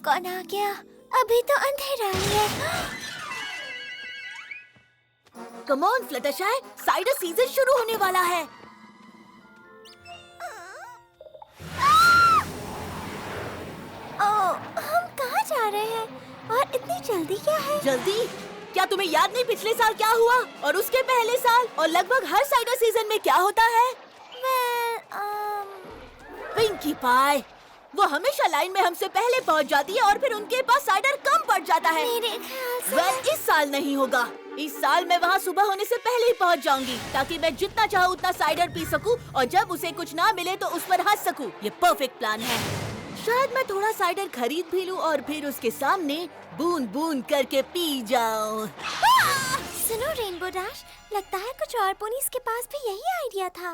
कौन आ गया? अभी तो अंधेरा ही है। Come on Fluttershy, cider season शुरू होने वाला है। हम कहाँ जा रहे हैं? और इतनी जल्दी क्या है? जल्दी? क्या तुम्हें याद नहीं पिछले साल क्या हुआ? और उसके पहले साल? और लगभग हर साइडर सीजन में क्या होता है? पिंकी पाई, वो हमेशा लाइन में हमसे पहले पहुंच जाती है और फिर उनके पास साइडर कम पड़ जाता है। मेरे ख्याल से इस साल नहीं होगा। इस साल मैं वहाँ सुबह होने से पहले ही पहुँच जाऊंगी ताकि मैं जितना चाहूँ उतना साइडर पी सकूं और जब उसे कुछ ना मिले तो उस पर हंस सकूं। ये परफेक्ट प्लान है। शायद मैं थोड़ा साइडर खरीद भी लूं और फिर उसके सामने बूंद बूंद करके पी जाऊं। सुनो रेनबो डैश, लगता है कुछ और पोनीज के पास भी यही आइडिया था।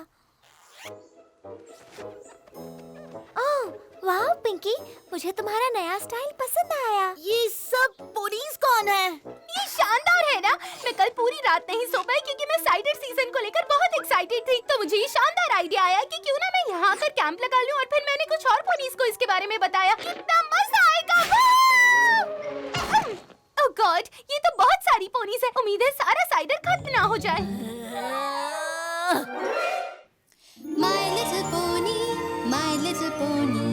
ओह वाह पिंकी, मुझे तुम्हारा नया स्टाइल पसंद आया। ये सब पोनीज कौन है? ये शानदार है ना? मैं कल पूरी रात नहीं सो पाई क्योंकि मैं साइडर सीजन को लेकर बहुत एक्साइटेड थी। तो मुझे ये शानदार आइडिया आया कि क्यों ना मैं यहाँ आकर कैंप लगा लूं और फिर मैंने कुछ और पोनीज को इसके बारे में बताया। कितना मजा आएगा! ओह गॉड, ये तो बहुत सारी पोनीज है। उम्मीद है सारा साइडर खत्म ना हो जाए। My little pony, my little pony.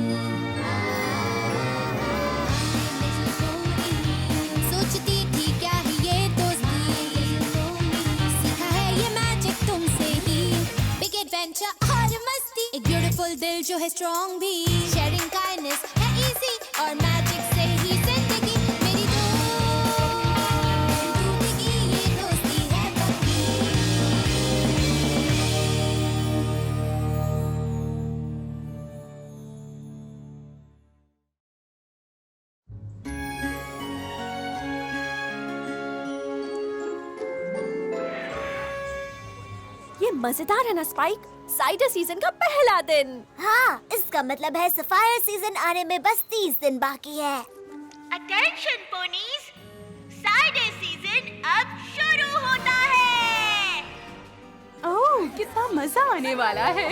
सोचती थी क्या है ये दोस्ती, सीखा है ये मैजिक तुमसे ही। Big adventure और मस्ती, एक beautiful दिल जो है strong भी। Sharing kindness है easy और magic से ही जिंदगी मेरी टूटेगी ये दोस्ती है पक्की। ये मजेदार है ना स्पाइक? साइडर सीजन का पहला दिन। हाँ, इसका मतलब है सफायर सीजन आने में बस 30 दिन बाकी है। अटेंशन पोनीज, साइडर सीजन अब शुरू होता है। ओह कितना मजा आने वाला है।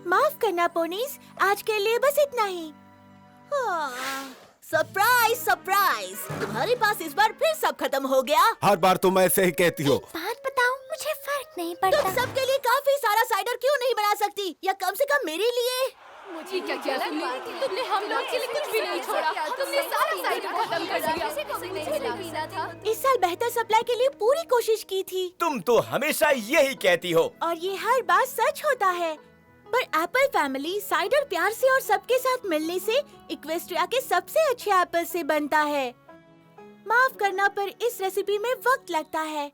माफ करना पोनीज, आज के लिए बस इतना ही। सरप्राइज सरप्राइज, तुम्हारे पास इस बार फिर सब खत्म हो गया। हर बार तुम ऐसे ही कहती हो। बात बताऊं, मुझे फर्क नहीं पड़ता। तुम सबके लिए काफी सारा साइडर क्यों नहीं बना सकती, या कम से कम मेरे लिए? मुझे क्या किया तुमने हम लोग के लिए कुछ भी नहीं छोड़ा। तुमने सारा साइडर खत्म कर दिया। इस साल बेहतर सप्लाई के लिए पूरी कोशिश की थी तुम तो हमेशा यही कहती हो। और ये हर बार सच होता है। पर एप्पल फैमिली साइडर प्यार से और सबके साथ मिलने से इक्वेस्ट्रिया के सबसे अच्छे एप्पल से बनता है। माफ करना पर इस रेसिपी में वक्त लगता है।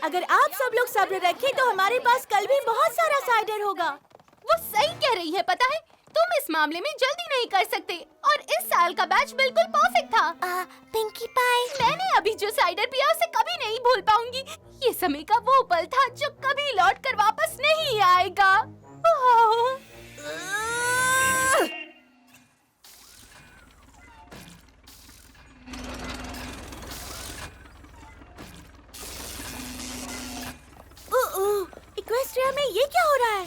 अगर आप सब लोग सब्र रखें तो हमारे पास कल भी बहुत सारा साइडर होगा। वो सही कह रही है। पता है, तुम इस मामले में जल्दी नहीं कर सकते और इस साल का बैच बिल्कुल परफेक्ट था। पिंकी पाई, मैंने अभी जो साइडर पिया उसे कभी नहीं भूल पाऊंगी। ये समय का वो पल था जो कभी लौट कर वापस नहीं आएगा। इक्वेस्ट्रिया में ये क्या हो रहा है?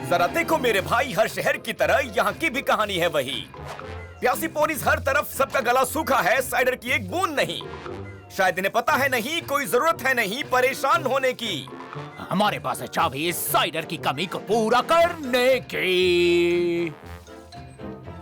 जरा देखो मेरे भाई, हर शहर की तरह यहाँ की भी कहानी है वही। प्यासी पोनीज हर तरफ, सबका गला सूखा है, साइडर की एक बूंद नहीं। शायद इन्हें पता है नहीं, कोई जरूरत है नहीं परेशान होने की। हमारे पास है चाबी इस साइडर की कमी को पूरा करने की।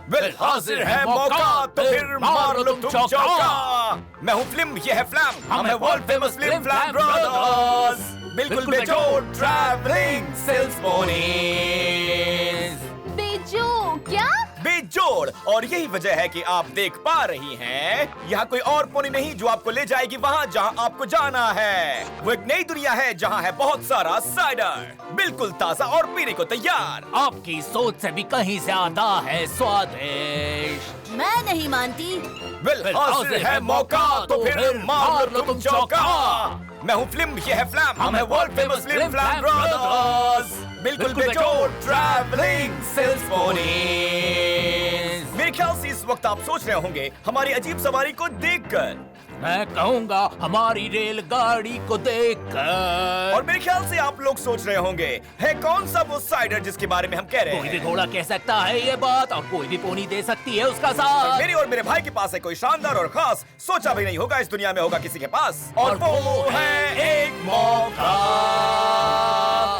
वेल, हाजिर है मौका तो फिर मार लो तुम चौका। मैं हूँ फ्लिम, ये है फ्लैम, हम है world famous film flame brothers. बिल्कुल बेजोड़ ट्रैवलिंग सेल्स पोनीज। बेजो क्या? बेजोड़, और यही वजह है कि आप देख पा रही हैं, यहाँ कोई और पोनी नहीं जो आपको ले जाएगी वहाँ जहाँ आपको जाना है। वो एक नई दुनिया है जहाँ है बहुत सारा साइडर, बिल्कुल ताजा और पीने को तैयार। आपकी सोच से भी कहीं ज्यादा है स्वादिष्ट। मैं नहीं मानती। वेल, हाजिर है मौका तो फिर मार लो तुम चौका। मैं हूँ फ्लिम, ये है फ्लैम, हम है world famous film flame brothers. बिल्कुल बेजोड़ ट्रैवलिंग सेल्स पोनीज। मेरे ख्याल से इस वक्त आप सोच रहे होंगे हमारी अजीब सवारी को देखकर। मैं कहूँगा हमारी रेलगाड़ी को देखकर। और मेरे ख्याल से आप लोग सोच रहे होंगे, है कौन सा वो साइडर जिसके बारे में हम कह रहे कोई भी हैं। घोड़ा कह सकता है ये बात, और कोई भी पोनी दे सकती है उसका साथ। मेरे और मेरे भाई के पास है कोई शानदार और खास, सोचा भी नहीं होगा इस दुनिया में होगा किसी के पास। और वो है एक मौका।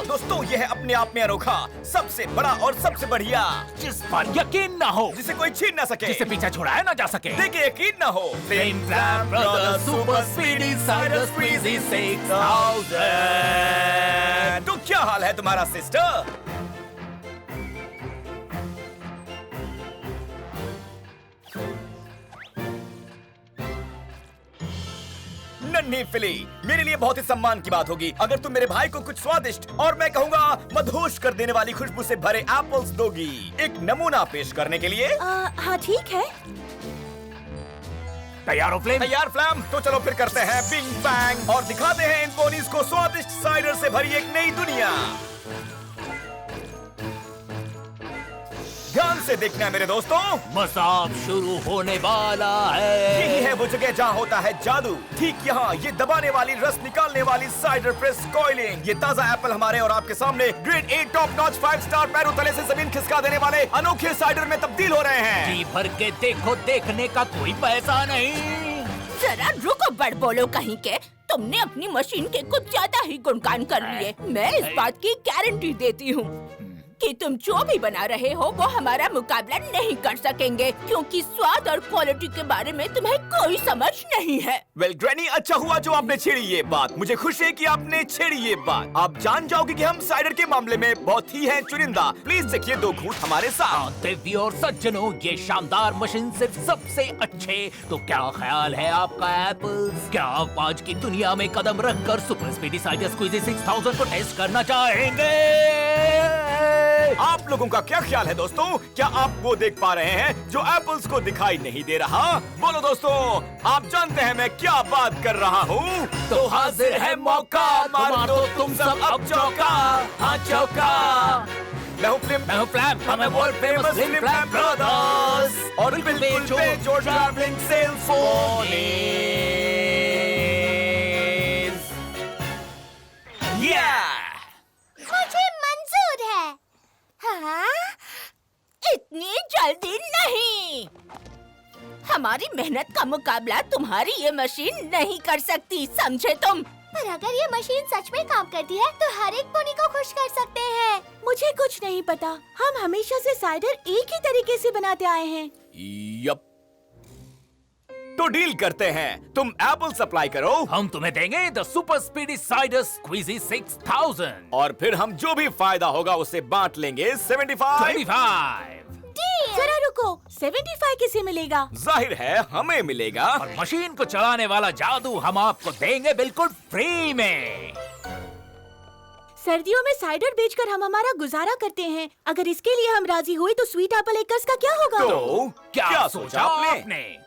दोस्तों, ये है अपने आप में अनोखा, सबसे बड़ा और सबसे बढ़िया, जिस पर यकीन ना हो, जिसे कोई छीन ना सके, जिसे पीछे छुड़ाया ना जा सके। देखिए यकीन ना हो। Flim Flam Brothers Super Speedy Cider Squeezy 6000। तो क्या हाल है तुम्हारा सिस्टर? नन्ही फिली, मेरे लिए बहुत ही सम्मान की बात होगी अगर तुम मेरे भाई को कुछ स्वादिष्ट और मैं कहूँगा मदहोश कर देने वाली खुशबू से भरे एप्पल्स दोगी। एक नमूना पेश करने के लिए। हाँ ठीक है। तैयार हो फ्लेम? तैयार फ्लैम, तो चलो फिर करते हैं बिंग बैंग और दिखाते हैं इन पोनीज को स्वादिष्ट साइडर से भरी एक नई दुनिया। ध्यान से देखना मेरे दोस्तों, मसाब शुरू होने वाला है। यही है वो जगह जहाँ होता है जादू। ठीक यहाँ, ये दबाने वाली, रस निकालने वाली साइडर प्रेस कॉइलिंग, ये ताजा एप्पल हमारे और आपके सामने ग्रेड 8 टॉप नॉच 5 स्टार पैरों तले से जमीन खिसका देने वाले अनोखे साइडर में तब्दील हो रहे हैं। जी भर के देखो, देखने का कोई पैसा नहीं। जरा रुको बड़ बोलो कहीं के, तुमने अपनी मशीन के कुछ ज्यादा ही गुणगान कर लिए। मैं इस बात की गारंटी देती हूँ कि तुम जो भी बना रहे हो वो हमारा मुकाबला नहीं कर सकेंगे, क्योंकि स्वाद और क्वालिटी के बारे में तुम्हें कोई समझ नहीं है। वेल ग्रैनी, अच्छा हुआ जो आपने छेड़ी ये बात। मुझे खुशी है कि आपने छेड़ी ये बात। आप जान जाओगे कि हम साइडर के मामले में बहुत ही हैं चुनिंदा। प्लीज देखिए 2 घूंट हमारे साथ। देवी और सज्जनों, ये शानदार मशीन सिर्फ सबसे अच्छे। तो क्या ख्याल है आपका एप्पल्स? क्या आप आज की दुनिया में कदम रखकर सुपर स्पीडी साइडर स्क्वीजी 6000 को टेस्ट करना चाहेंगे? आप लोगों का क्या ख्याल है दोस्तों? क्या आप वो देख पा रहे हैं जो एप्पल्स को दिखाई नहीं दे रहा? बोलो दोस्तों, आप जानते हैं मैं क्या बात कर रहा हूँ? तो हाजिर है मौका, मार दो तुम सब अब चौका। हाँ चौका। मैं हूँ फ्लिम, मैं हूँ फ्लैम, हम हैं world famous film flame brothers. और बिल्कुल बेजोड़ ट्रैवलिंग सेल्स पोनीज। मुझे मंजूर है। हाँ? इतनी जल्दी नहीं। हमारी मेहनत का मुकाबला तुम्हारी ये मशीन नहीं कर सकती, समझे तुम? पर अगर ये मशीन सच में काम करती है तो हर एक पोनी को खुश कर सकते हैं। मुझे कुछ नहीं पता, हम हमेशा से साइडर एक ही तरीके से बनाते आए हैं। यप, तो डील करते हैं, तुम एप्पल सप्लाई करो, हम तुम्हें देंगे the super speedy cider squeezy 6000 और फिर हम जो भी फायदा होगा उसे बांट लेंगे 75। 25। जरा रुको, 75 किसे मिलेगा? जाहिर है हमें मिलेगा। और मशीन को चलाने वाला जादू हम आपको देंगे बिल्कुल फ्री में। सर्दियों में साइडर बेचकर हम हमारा गुजारा करते हैं। अगर इसके लिए हम राजी हुए तो स्वीट एप्पल एकर्स का क्या होगा? तो क्या सोचा आपने?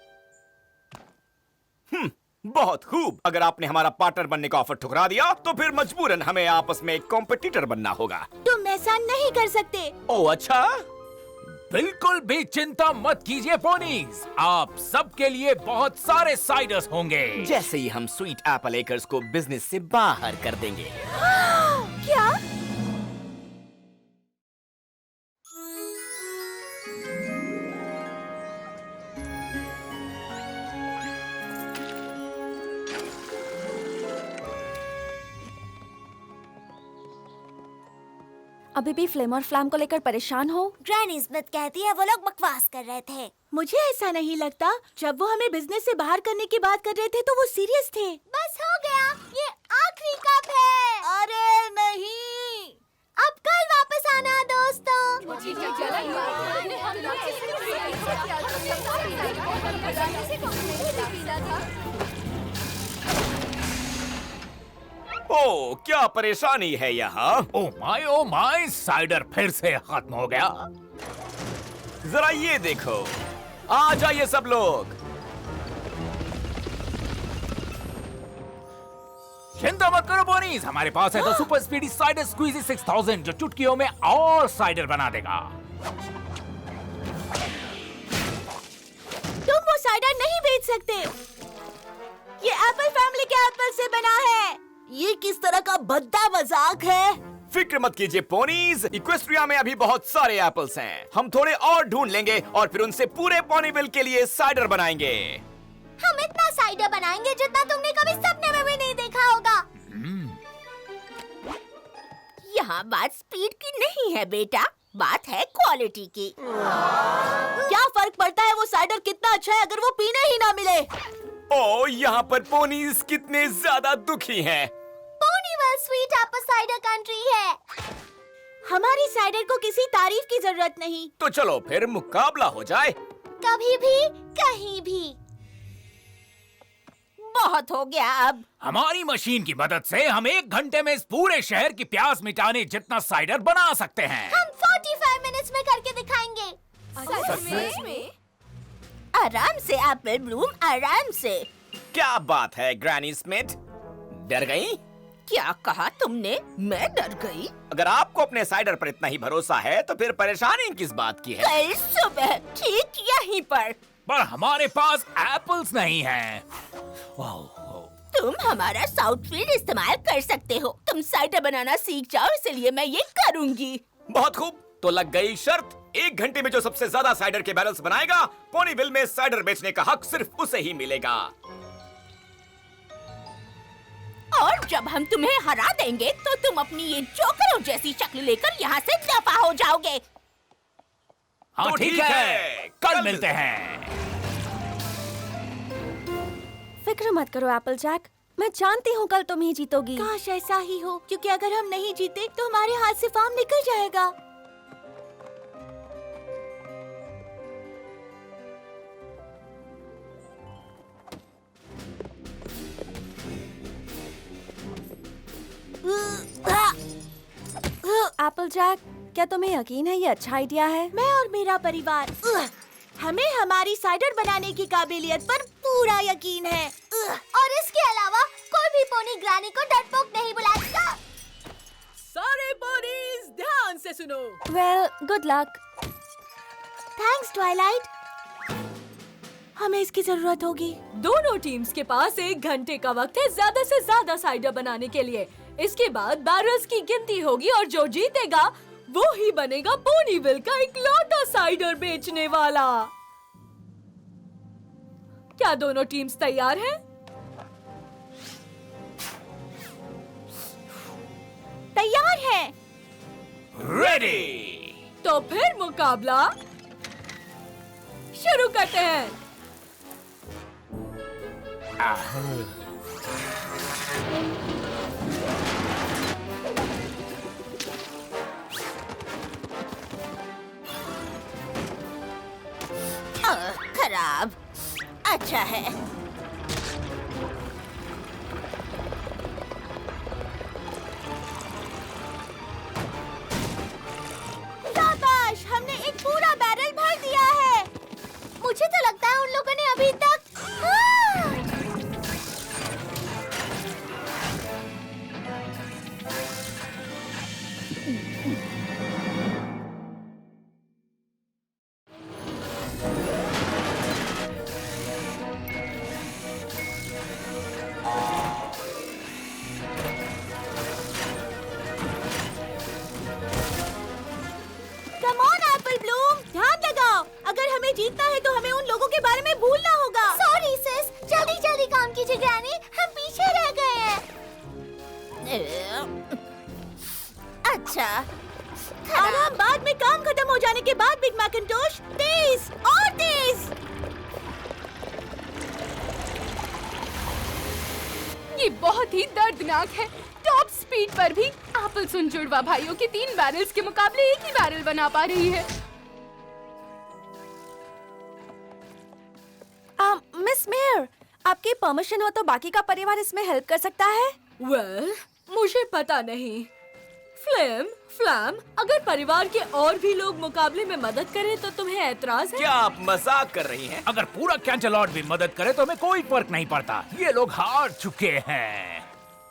बहुत खूब। अगर आपने हमारा पार्टनर बनने का ऑफर ठुकरा दिया तो फिर मजबूरन हमें आपस में एक कॉम्पिटिटर बनना होगा। तुम ऐसा नहीं कर सकते। ओह अच्छा, बिल्कुल भी चिंता मत कीजिए पोनीज, आप सबके लिए बहुत सारे साइडर्स होंगे। जैसे ही हम स्वीट एप्पल एकर्स को बिजनेस से बाहर कर देंगे। क्या? अभी भी फ्लेम और फ्लैम को लेकर परेशान हो? ग्रैनी स्मिथ कहती है वो लोग बकवास कर रहे थे। मुझे ऐसा नहीं लगता। जब वो हमें बिजनेस से बाहर करने की बात कर रहे थे तो वो सीरियस थे। बस हो गया, ये आखिरी कप है। अरे नहीं, अब कल वापस आना दोस्तों। ओ, क्या परेशानी है यहाँ? ओ माय, साइडर फिर से खत्म हो गया। जरा ये देखो, आ जाइए सब लोग। चिंता मत करो बोनीज, हमारे पास है तो सुपर स्पीडी साइडर स्क्वीजी 6000 जो चुटकियों में और साइडर बना देगा। तुम वो साइडर नहीं बेच सकते। ये एप्पल फैमिली के एप्पल से बना है। ये किस तरह का भद्दा मजाक है? फिक्र मत कीजिए पोनीज, इक्वेस्ट्रिया में अभी बहुत सारे एप्पल्स हैं। हम थोड़े और ढूंढ लेंगे और फिर उनसे पूरे पोनीविल के लिए साइडर बनाएंगे। हम इतना साइडर बनाएंगे जितना तुमने कभी सपने में भी नहीं देखा होगा। यहाँ बात स्पीड की नहीं है बेटा, बात है क्वालिटी की। क्या फर्क पड़ता है वो साइडर कितना अच्छा है अगर वो पीने ही ना मिले। ओ, यहाँ पर पोनीज कितने ज्यादा दुखी हैं। पोनीविल स्वीट एप्पल साइडर कंट्री है। हमारी साइडर को किसी तारीफ की जरूरत नहीं। तो चलो फिर मुकाबला हो जाए। कभी भी कहीं भी। बहुत हो गया अब। हमारी मशीन की मदद से हम 1 घंटे में इस पूरे शहर की प्यास मिटाने जितना साइडर बना सकते हैं। हम 45 मिनट्स में करके दिखाएंगे। सच में? आराम से एप्पल ब्लूम, आराम से। क्या बात है ग्रैनी स्मिथ, डर गई? क्या कहा तुमने? मैं डर गई? अगर आपको अपने साइडर पर इतना ही भरोसा है तो फिर परेशानी किस बात की है? कल सुबह ठीक यहीं पर। पर हमारे पास एप्पल्स नहीं हैं। तुम हमारा साउथ फील्ड इस्तेमाल कर सकते हो। तुम साइडर बनाना सीख जाओ, इसलिए मैं ये करूंगी। बहुत खूब, तो लग गई शर्त। 1 घंटे में जो सबसे ज्यादा साइडर के बैरल्स बनाएगा, पोनीविल में साइडर बेचने का हक सिर्फ उसे ही मिलेगा। और जब हम तुम्हें हरा देंगे तो तुम अपनी ये जोकरों जैसी शक्ल लेकर यहाँ से दफा हो जाओगे। हाँ तो ठीक है, कल मिलते हैं। फिक्र मत करो एप्पल जैक, मैं जानती हूँ कल तुम ही जीतोगी। काश ऐसा ही हो, क्योंकि अगर हम नहीं जीते तो हमारे हाथ से फार्म निकल जाएगा। एप्पल जैक, क्या तुम्हें यकीन है ये अच्छा आइडिया है? मैं और मेरा परिवार, हमें हमारी साइडर बनाने की काबिलियत पर पूरा यकीन है। और इसके अलावा कोई भी पोनी ग्रैनी को डरपोक नहीं बुलाएगा। सारे पोनीज ध्यान से सुनो। Well, good luck. Thanks Twilight. हमें इसकी जरूरत होगी। दोनों टीम्स के पास 1 घंटे का वक्त है ज्यादा से ज्यादा साइडर बनाने के लिए। इसके बाद बैरल्स की गिनती होगी और जो जीतेगा वो ही बनेगा पोनीविल का इकलौता साइडर बेचने वाला। क्या दोनों टीम्स तैयार हैं? तैयार है। रेडी। तो फिर मुकाबला शुरू करते हैं। खराब। अच्छा है। शाबाश, हमने एक पूरा बैरल भर दिया है। मुझे तो लगता है उन लोगों ने अभी तक कम ऑन एप्पल ब्लूम, ध्यान लगाओ। अगर हमें जीतना है तो हमें उन लोगों के बारे में भूलना होगा। सॉरी सिस, जल्दी जल्दी काम कीजिए ग्रैनी, हम पीछे रह गए हैं। अच्छा, आराम बाद में काम खत्म हो जाने के बाद बिग मैकिंटोश, तेज और तेज। ये बहुत ही दर्दनाक है। टॉप स्पीड पर भी एप्पल्स उन जुड़वा भाइयों के 3 बैरल्स के मुकाबले एक ही बैरल बना पा रही है। मिस मेयर, आपकी परमिशन हो तो बाकी का परिवार इसमें हेल्प कर सकता है? वेल, मुझे पता नहीं। फ्लैम, अगर परिवार के और भी लोग मुकाबले में मदद करें तो तुम्हें ऐतराज है? क्या आप मजाक कर रही हैं? अगर पूरा कैंटलॉट भी मदद करे तो हमें कोई फर्क नहीं पड़ता। ये लोग हार चुके हैं।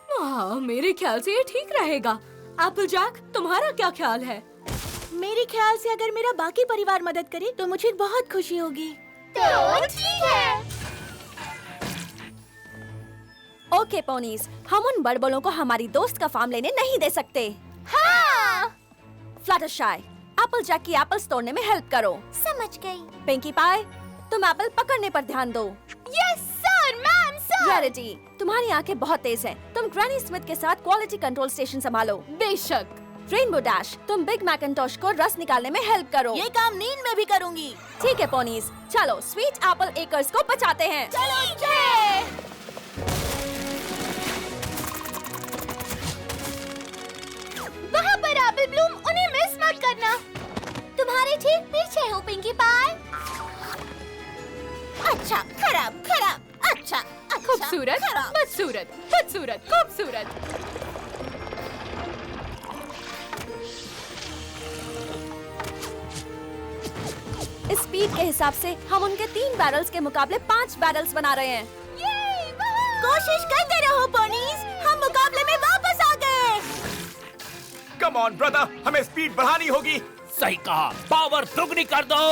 हाँ, मेरे ख्याल से ये ठीक रहेगा। एप्पलजैक, तुम्हारा क्या ख्याल है? मेरे ख्याल से अगर मेरा बाकी परिवार मदद करे तो मुझे बहुत खुशी होगी। तो ठीक है। ओके पोनीज, हम उन बड़बड़ों को हमारी दोस्त का फार्म लेने नहीं दे सकते। हाँ। फ्लटरशाई, एप्पलजैक की एप्पल्स तोड़ने में हेल्प करो। समझ गई। पिंकी पाई, तुम एप्पल पकड़ने पर ध्यान दो। Yes sir, ma'am sir. Rarity, तुम्हारी आंखें बहुत तेज हैं। तुम ग्रैनी स्मिथ के साथ क्वालिटी कंट्रोल स्टेशन संभालो। बेशक। रेनबो डैश, तुम बिग मैकिंटोश को रस निकालने में हेल्प करो। ये काम नींद में भी करूंगी। ठीक है पोनीज, चलो स्वीट एप्पल एकर्स को बचाते हैं। चलो वहाँ पर एप्पल ब्लूम, उन्हें मिस मत करना। तुम्हारे ठीक पीछे हूँ पिंकी पाई। अच्छा, खराब, अच्छा, खूबसूरत, बदसूरत, बदसूरत, खूबसूरत। इस स्पीड के हिसाब से हम उनके 3 बैरल्स के मुकाबले 5 बैरल्स बना रहे हैं। कोशिश करते रहो पोनीज, हम मुकाबले में वापस आ गए। कम ऑन ब्रदर, हमें स्पीड बढ़ानी होगी। सही कहा, पावर दुगनी कर दो।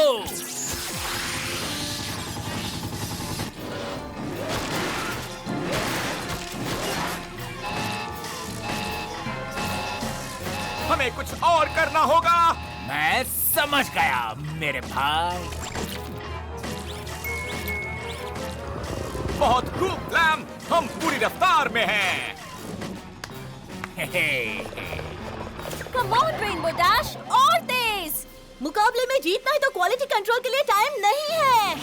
हमें कुछ और करना होगा। मैं समझ गया मेरे भाई। बहुत खूब फ्लैम, हम पूरी रफ्तार में हैं। कम ऑन रेनबो डैश, और तेज। मुकाबले में जीतना है तो क्वालिटी कंट्रोल के लिए टाइम नहीं है।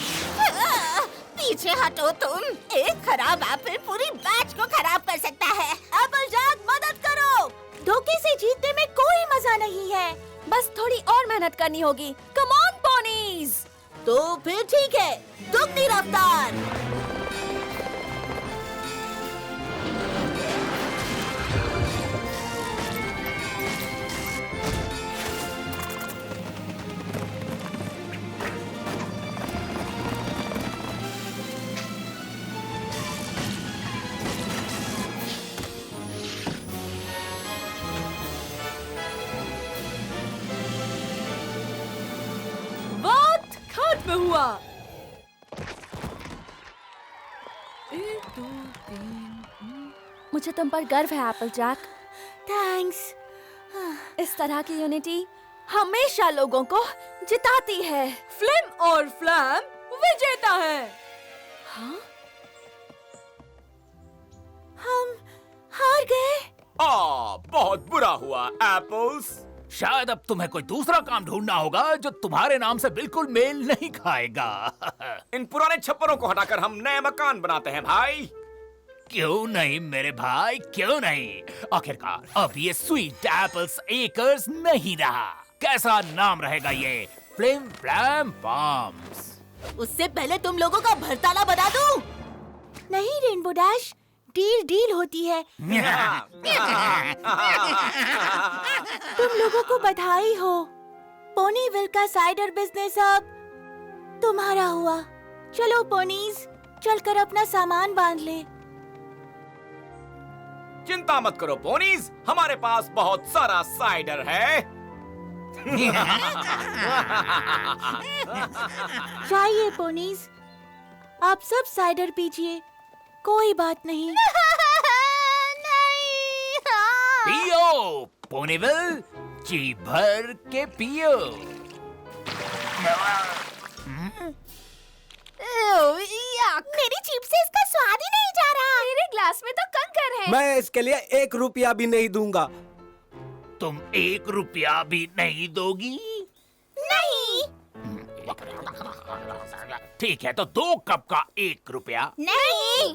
पीछे हटो तुम। एक खराब एप्पल पूरी बैच को खराब कर सकता है। एप्पलजैक, मदद करो। धोखे से जीतने में कोई मजा नहीं है। बस थोड़ी और मेहनत करनी होगी। Come on ponies. तो फिर ठीक है, दुगनी रफ्तार। हुआ। 1 2 3। मुझे तुम पर गर्व है एप्पलजैक। थैंक्स। इस तरह की यूनिटी हमेशा लोगों को जिताती है। फ्लिम और फ्लैम विजेता है। हाँ? हम हार गए। बहुत बुरा हुआ एप्पल्स। शायद अब तुम्हें कोई दूसरा काम ढूंढना होगा जो तुम्हारे नाम से बिल्कुल मेल नहीं खाएगा। इन पुराने छप्परों को हटाकर हम नए मकान बनाते हैं भाई। क्यों नहीं मेरे भाई, क्यों नहीं। आखिरकार अब ये स्वीट एप्पल्स एकर्स नहीं रहा। कैसा नाम रहेगा ये? Film flame farms. उससे पहले तुम लोगों का भरताला बता दूं। नहीं रेनबो डैश, डील होती है। तुम लोगों को बधाई हो। पोनीविल का साइडर बिजनेस अब तुम्हारा हुआ। चलो पोनीज, चलकर अपना सामान बांध ले। चिंता मत करो पोनीज, हमारे पास बहुत सारा साइडर है। चाहिए पोनीज, आप सब साइडर पीजिए, कोई बात नहीं। पियो पोनीविल, जी भर के पियो। मेरी जीभ से इसका स्वाद ही नहीं जा रहा। मेरे ग्लास में तो कंकर है। मैं इसके लिए 1 रुपया भी नहीं दूंगा। तुम 1 रुपया भी नहीं दोगी? नहीं। ठीक है, तो 2 कप का 1 रुपया। नहीं।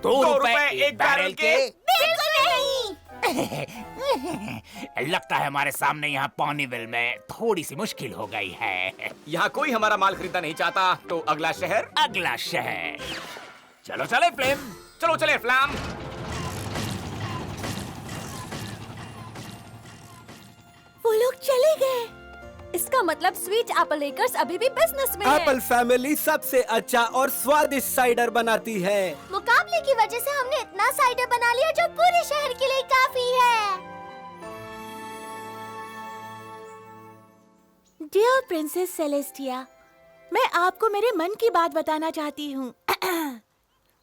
2 रुपए 1 बैरल के। बिल्कुल नहीं। लगता है हमारे सामने यहाँ पॉनीविल में थोड़ी सी मुश्किल हो गई है। यहाँ कोई हमारा माल खरीदना नहीं चाहता, तो अगला शहर। अगला शहर। चलो चले फ्लेम। चलो चले फ्लैम। वो लोग चले गए। इसका मतलब स्वीट एप्पल एकर्स अभी भी बिजनेस में है। एप्पल फैमिली सबसे अच्छा और स्वादिष्ट साइडर बनाती है। मुकाबले की वजह से हमने इतना साइडर बना लिया जो पूरे शहर के लिए काफी है। डियर प्रिंसेस सेलेस्टिया, मैं आपको मेरे मन की बात बताना चाहती हूँ।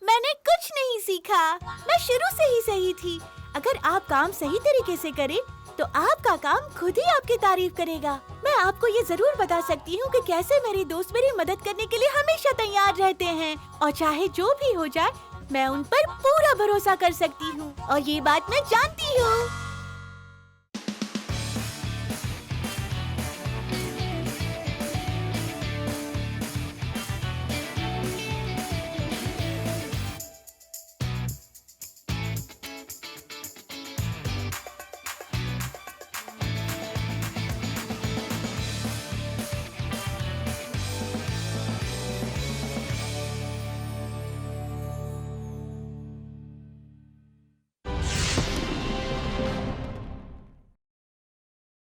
मैंने कुछ नहीं सीखा। मैं शुरू से ही सही थी। अगर आप काम सही तरीके से करें, तो आपका काम खुद ही आपकी तारीफ करेगा। मैं आपको ये जरूर बता सकती हूँ कि कैसे मेरे दोस्त मेरी मदद करने के लिए हमेशा तैयार रहते हैं, और चाहे जो भी हो जाए मैं उन पर पूरा भरोसा कर सकती हूँ, और ये बात मैं जानती हूँ।